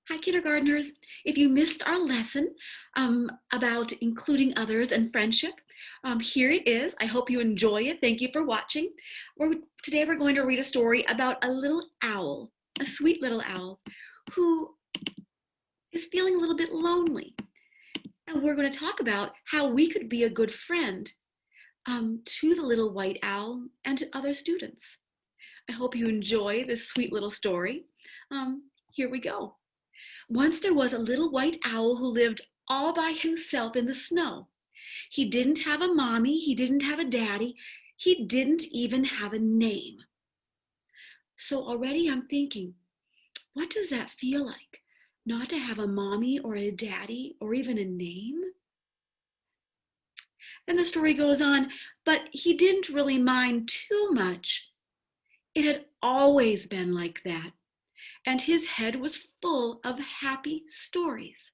Hi, kindergartners. If you missed our lesson about including others and friendship, here it is. I hope you enjoy it. Thank you for watching. Today we're going to read a story about a little owl, a sweet little owl, who is feeling a little bit lonely. And we're going to talk about how we could be a good friend to the little white owl and to other students. I hope you enjoy this sweet little story. Here we go. Once there was a little white owl who lived all by himself in the snow. He didn't have a mommy, he didn't have a daddy, he didn't even have a name. So already I'm thinking, what does that feel like? Not to have a mommy or a daddy or even a name? Then the story goes on, but he didn't really mind too much. It had always been like that, and his head was full of happy stories.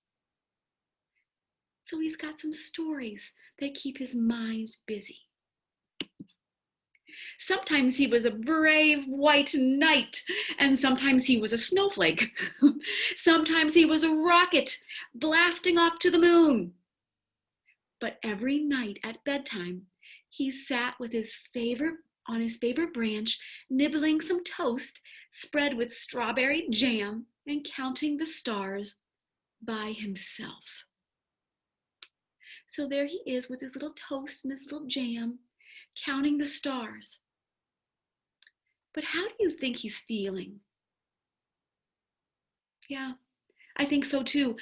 So he's got some stories that keep his mind busy. Sometimes he was a brave white knight, and sometimes he was a snowflake. Sometimes he was a rocket blasting off to the moon. But every night at bedtime, he sat with on his favorite branch, nibbling some toast spread with strawberry jam and counting the stars by himself. So there he is with his little toast and his little jam, counting the stars. But how do you think he's feeling? Yeah, I think so too.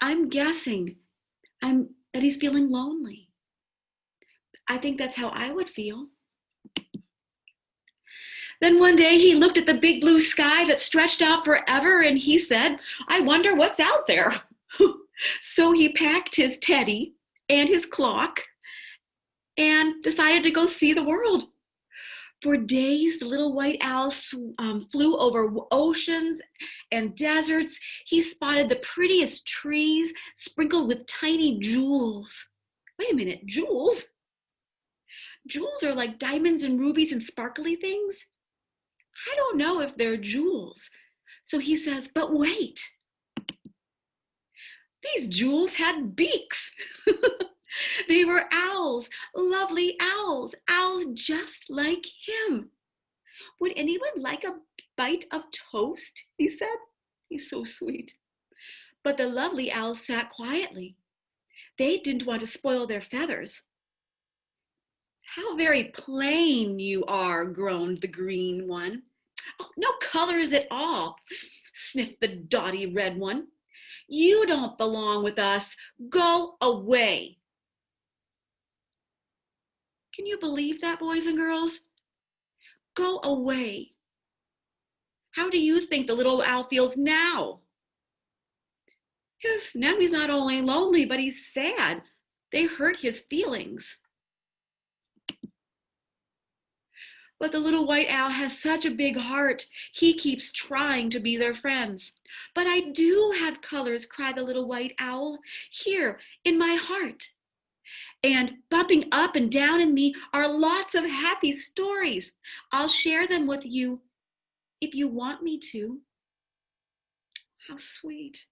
I'm guessing that he's feeling lonely. I think that's how I would feel. Then one day he looked at the big blue sky that stretched out forever and he said, I wonder what's out there. So he packed his teddy and his clock and decided to go see the world. For days, the little white owl flew over oceans and deserts. He spotted the prettiest trees sprinkled with tiny jewels. Wait a minute, jewels? Jewels are like diamonds and rubies and sparkly things? I don't know if they're jewels. So he says, but wait, these jewels had beaks. They were owls, lovely owls, owls just like him. Would anyone like a bite of toast? He said. He's so sweet. But the lovely owls sat quietly. They didn't want to spoil their feathers. How very plain you are, groaned the green one. Oh, no colors at all, sniffed the dotty red one. You don't belong with us. Go away. Can you believe that, boys and girls? Go away. How do you think the little owl feels now? Yes, now he's not only lonely, but he's sad. They hurt his feelings. But the little white owl has such a big heart. He keeps trying to be their friends. But I do have colors, cried the little white owl, here in my heart. And bumping up and down in me are lots of happy stories. I'll share them with you if you want me to. How sweet.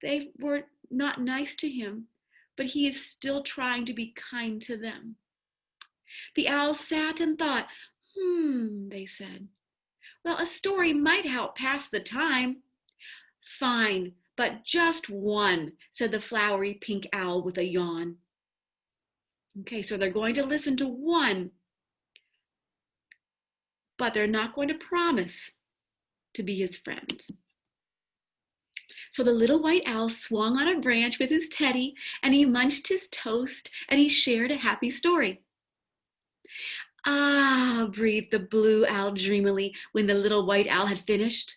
They were not nice to him, but he is still trying to be kind to them. The owls sat and thought, they said. Well, a story might help pass the time. Fine, but just one, said the flowery pink owl with a yawn. Okay, so they're going to listen to one, but they're not going to promise to be his friend. So the little white owl swung on a branch with his teddy, and he munched his toast, and he shared a happy story. Ah, breathed the blue owl dreamily when the little white owl had finished.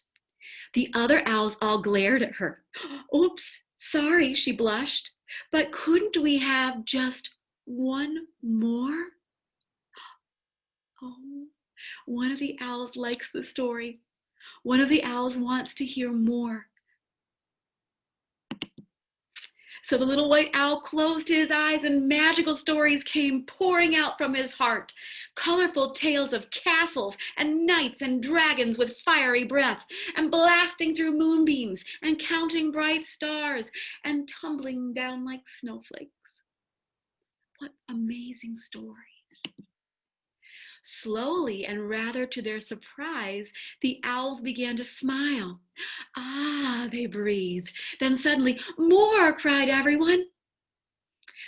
The other owls all glared at her. Oops, sorry, she blushed, but couldn't we have just one more? Oh, one of the owls likes the story. One of the owls wants to hear more. So the little white owl closed his eyes and magical stories came pouring out from his heart. Colorful tales of castles and knights and dragons with fiery breath, and blasting through moonbeams and counting bright stars and tumbling down like snowflakes. What amazing stories. Slowly and rather to their surprise, the owls began to smile. Ah, they breathed. Then suddenly, more, cried everyone.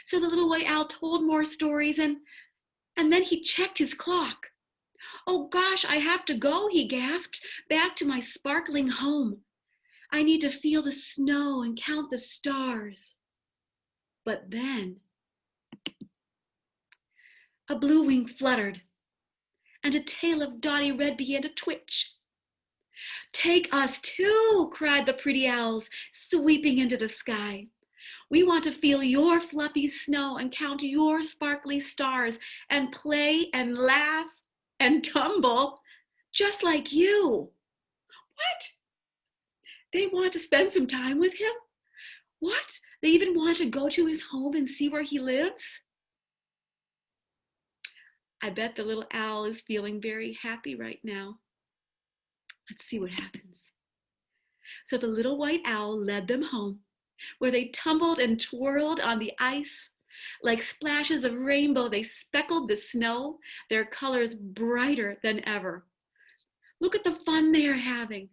So the little white owl told more stories and then he checked his clock. Oh gosh, I have to go, he gasped, back to my sparkling home. I need to feel the snow and count the stars. But then a blue wing fluttered and a tail of dotty red began to twitch. Take us too, cried the pretty owls, sweeping into the sky. We want to feel your fluffy snow and count your sparkly stars and play and laugh and tumble just like you. What? They want to spend some time with him? What? They even want to go to his home and see where he lives? I bet the little owl is feeling very happy right now. Let's see what happens. So the little white owl led them home, where they tumbled and twirled on the ice. Like splashes of rainbow, they speckled the snow, their colors brighter than ever. Look at the fun they are having.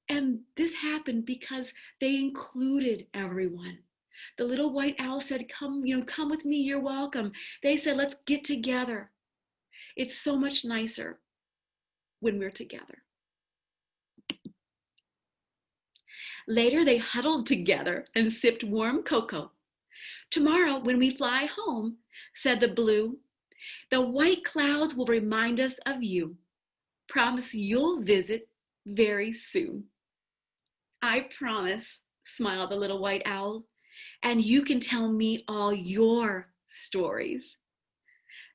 And this happened because they included everyone. The little white owl said, come with me, you're welcome. They said, let's get together. It's so much nicer when we're together. Later, they huddled together and sipped warm cocoa. Tomorrow, when we fly home, said the blue, the white clouds will remind us of you. Promise you'll visit very soon. I promise, smiled the little white owl, and you can tell me all your stories.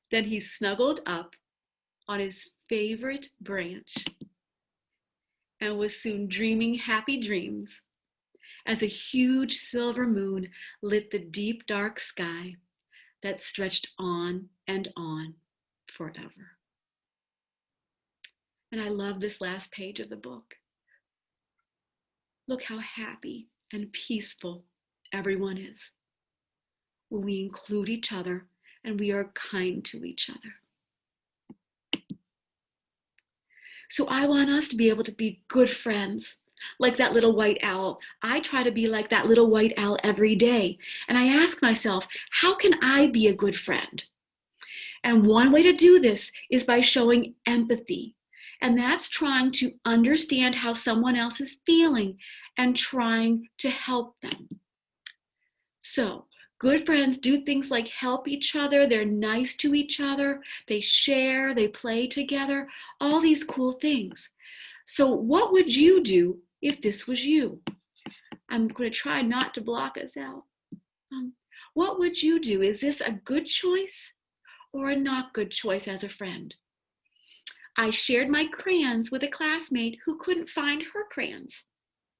Then he snuggled up on his favorite branch and was soon dreaming happy dreams as a huge silver moon lit the deep dark sky that stretched on and on forever. And I love this last page of the book. Look how happy and peaceful everyone is when we include each other and we are kind to each other. So I want us to be able to be good friends, like that little white owl. I try to be like that little white owl every day. And I ask myself, how can I be a good friend? And one way to do this is by showing empathy. And that's trying to understand how someone else is feeling and trying to help them. So, good friends do things like help each other, they're nice to each other, they share, they play together, all these cool things. So what would you do if this was you? I'm going to try not to block us out. What would you do? Is this a good choice or a not good choice as a friend? I shared my crayons with a classmate who couldn't find her crayons.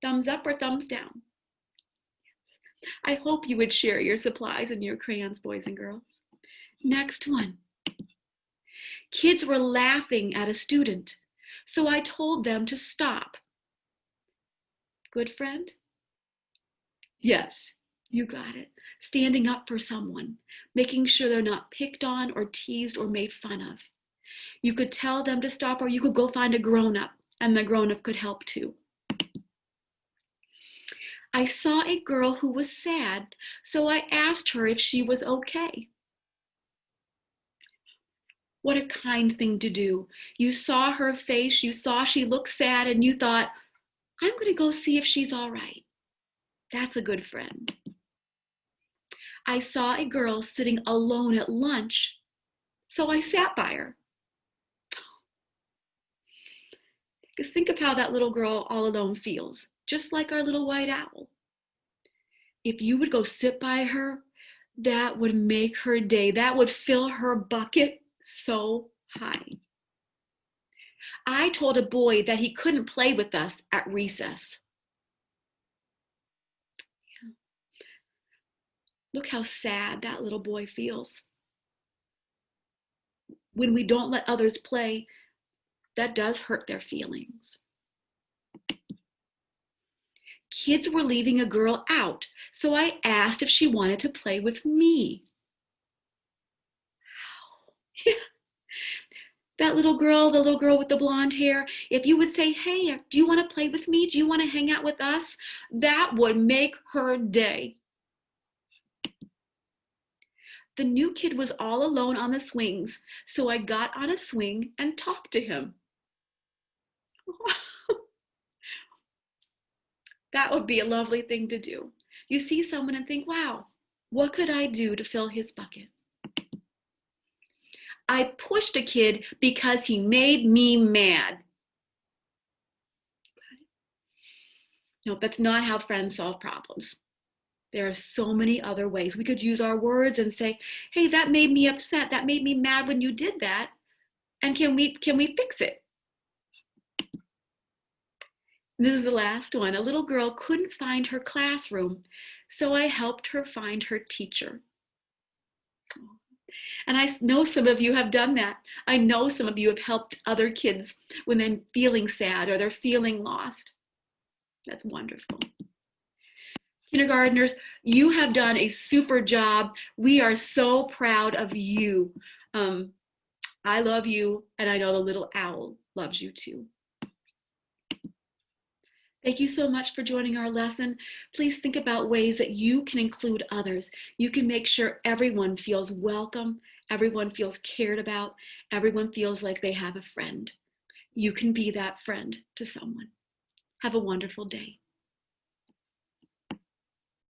Thumbs up or thumbs down? I hope you would share your supplies and your crayons, boys and girls. Next one. Kids were laughing at a student, so I told them to stop. Good friend? Yes, you got it. Standing up for someone, making sure they're not picked on or teased or made fun of. You could tell them to stop, or you could go find a grown-up, and the grown-up could help too. I saw a girl who was sad, so I asked her if she was okay. What a kind thing to do. You saw her face, you saw she looked sad, and you thought, I'm going to go see if she's all right. That's a good friend. I saw a girl sitting alone at lunch, so I sat by her. Because think of how that little girl all alone feels, just like our little white owl. If you would go sit by her, that would make her day. That would fill her bucket so high. I told a boy that he couldn't play with us at recess. Look how sad that little boy feels. When we don't let others play, that does hurt their feelings. Kids were leaving a girl out, so I asked if she wanted to play with me. That little girl, the little girl with the blonde hair, if you would say, hey, do you want to play with me? Do you want to hang out with us? That would make her day. The new kid was all alone on the swings, so I got on a swing and talked to him. That would be a lovely thing to do. You see someone and think, wow, what could I do to fill his bucket? I pushed a kid because he made me mad. No, that's not how friends solve problems. There are so many other ways. We could use our words and say, hey, that made me upset. That made me mad when you did that. And can we fix it? This is the last one. A little girl couldn't find her classroom, so I helped her find her teacher. And I know some of you have done that. I know some of you have helped other kids when they're feeling sad or they're feeling lost. That's wonderful. Kindergartners, you have done a super job. We are so proud of you. I love you, and I know the little owl loves you too. Thank you so much for joining our lesson. Please think about ways that you can include others. You can make sure everyone feels welcome, everyone feels cared about, everyone feels like they have a friend. You can be that friend to someone. Have a wonderful day.